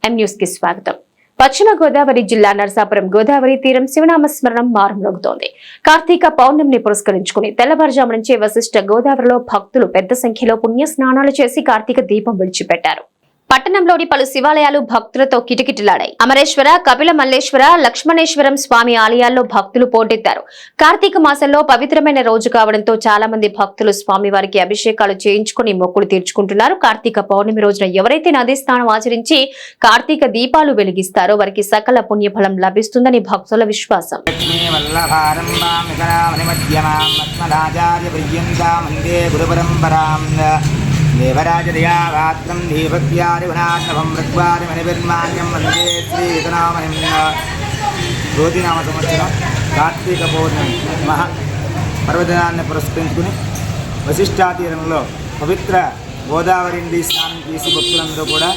M news కి స్వాగతం. పశ్చిమ గోదావరి జిల్లా నరసాపురం గోదావరి తీరం శివనామస్మరణం మారుమ్రోగుతోంది. కార్తీక పౌర్ణమిని పురస్కరించుకుని తెల్లవారుజాము నుంచే వశిష్ఠ గోదావరిలో భక్తులు పెద్ద సంఖ్యలో పుణ్య స్నానాలు చేసి కార్తీక దీపం విడిచిపెట్టారు. పట్టణంలోని పలు శివాలయాలు భక్తులతో కిటకిటలాడాయి. అమరేశ్వర, కపిల మల్లేశ్వర, లక్ష్మణేశ్వరం స్వామి ఆలయాల్లో భక్తులు పోటెత్తారు. కార్తీక మాసంలో పవిత్రమైన రోజు కావడంతో చాలా మంది భక్తులు స్వామివారికి అభిషేకాలు చేయించుకుని మొక్కులు తీర్చుకుంటున్నారు. కార్తీక పౌర్ణమి రోజున ఎవరైతే నదీ స్నానం ఆచరించి కార్తీక దీపాలు వెలిగిస్తారో వారికి సకల పుణ్యఫలం లభిస్తుందని భక్తుల విశ్వాసం. దేవరాజదయావాత్రం దీభక్త్యాదివనాశనం ఋగ్వాదిమణిర్మాణ్యం వందే శ్రీయుతనామహిం. జ్యోతినామ సంవత్సరం కార్తీక పౌర్ణమి మహా పర్వదినాన్ని పురస్కరించుకుని వశిష్ఠా తీరంలో పవిత్ర గోదావరి నది స్నానం చేసి భక్తులందరూ కూడా